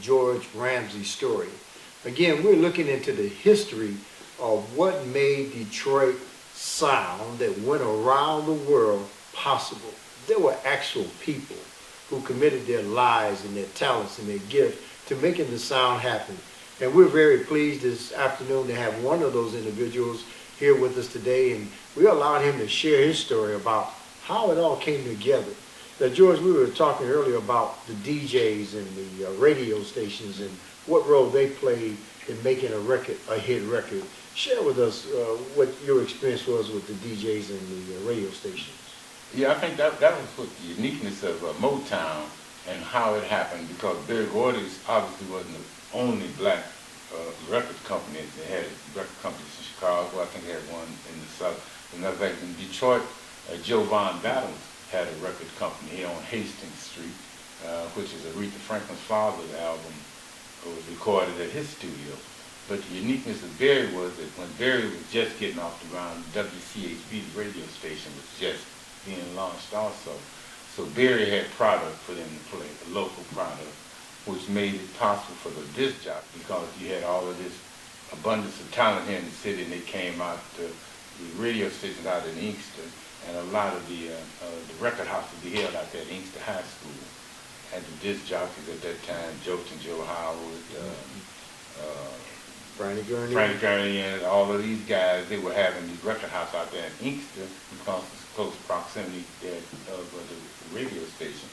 George Ramsey story. Again, we're looking into the history of what made Detroit sound that went around the world possible. There were actual people who committed their lives and their talents and their gift to making the sound happen. And we're very pleased this afternoon to have one of those individuals here with us today, and we allowed him to share his story about how it all came together. Now, George, we were talking earlier about the DJs and the radio stations and what role they played in making a record a hit record. Share with us what your experience was with the DJs and the radio stations. Yeah, I think that was what the uniqueness of Motown and how it happened, because Berry Gordy's obviously wasn't the only black record company. They had record companies in Chicago. I think they had one in the South. As a matter of fact, in Detroit, Joe Von Battles had a record company here on Hastings Street, which is Aretha Franklin's father's album. It was recorded at his studio. But the uniqueness of Berry was that when Berry was just getting off the ground, WCHB, the radio station, was just being launched also. So Berry had product for them to play, a local product, which made it possible for the disc jockey, because you had all of this abundance of talent here in the city, and they came out to the radio stations out in Inkster, and a lot of the record house would be held out there at Inkster High School. Had the disc jockeys at that time, Joe Howard, Franny Gurney, and all of these guys. They were having the record house out there in Inkster because of close proximity of the radio station.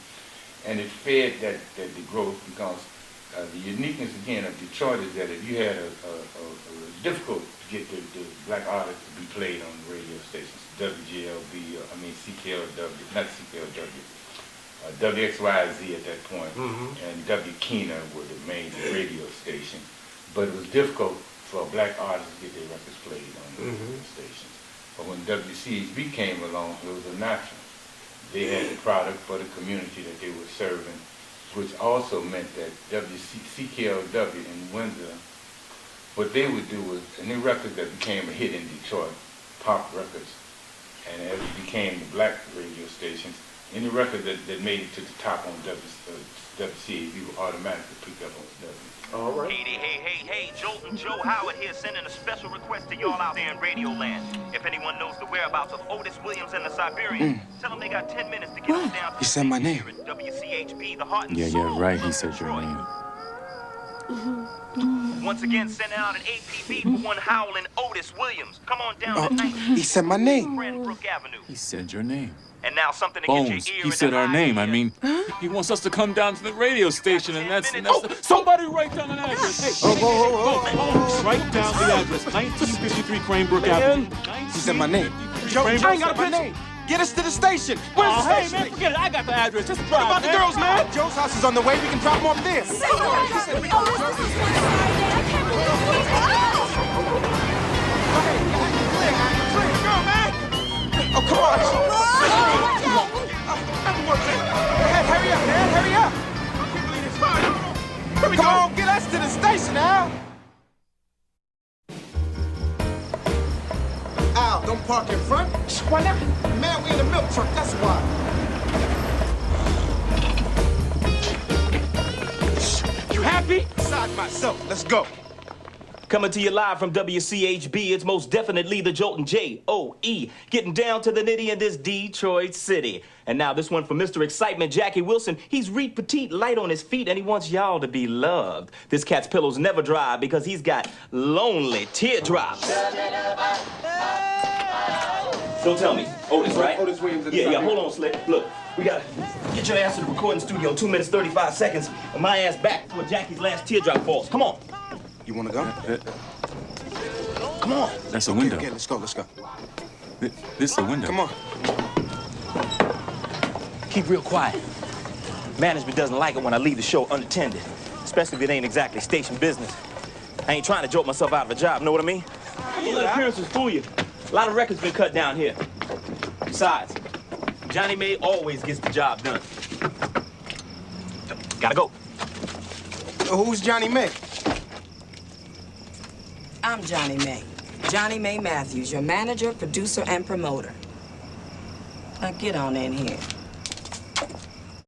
And it fed the growth, because the uniqueness again of Detroit is that if you had a difficult to get the black artists to be played on the radio stations, CKLW, not CKLW, WXYZ at that point, and W Keener were the main radio station. But it was difficult for black artists to get their records played on the radio stations. But when WCHB came along, it was a natural. They had the product for the community that they were serving, which also meant that CKLW in Windsor, what they would do was, any record that became a hit in Detroit, pop records, and as it became the black radio stations, any record that made it to the top on WCHB would automatically pick up on W. All right. Hey, Joltin' Joe Howard here, sending a special request to y'all out there in Radioland. If anyone knows the whereabouts of Otis Williams and the Siberians, tell them they got 10 minutes to get on down to He said my name. WCHB, the heart and Yeah, soul right, of he said your Detroit. name. Once again, sending out an APB for one howling Otis Williams. Come on down to 19th He said my name. Cranbrook Avenue. He said your name. And now something to get your Bones, ear he in said the our eye name. I ear. mean, he wants us to come down to the radio station, and that's somebody write down an address. Hey, Bones, write down the address. 1953 Cranbrook Avenue. he said my name. Joe, I ain't got a pen. Get us to the station. Where's the Hey, station? man, forget it. I got the address. Just What drive, about the man. girls, man? Joe's house is on the way. We can drop them off there. Oh, come on. Hurry up, man. Hurry up. Come on, get us to the station now. Al, don't park in front. Why not? Man, we in the milk truck, that's why. You happy? Beside myself, let's go. Coming to you live from WCHB, it's most definitely the Joltin' J-O-E, getting down to the nitty in this Detroit city. And now this one for Mr. Excitement, Jackie Wilson. He's reed petite, light on his feet, and he wants y'all to be loved. This cat's pillows never dry because he's got lonely teardrops. Don't tell me. Otis, right? Otis Williams. Yeah, hold on, Slick. Look, we gotta get your ass to the recording studio, 2 minutes, 35 seconds, and my ass back before Jackie's last teardrop falls. Come on. You wanna go? Come on. That's a window. Okay, let's go. This is a window. Come on. Keep real quiet. Management doesn't like it when I leave the show unattended, especially if it ain't exactly station business. I ain't trying to jolt myself out of a job, know what I mean? Don't let appearances fool you. A lot of records been cut down here. Besides, Johnny May always gets the job done. Gotta go. Who's Johnny May? I'm Johnny May. Johnny May Matthews, your manager, producer, and promoter. Now get on in here.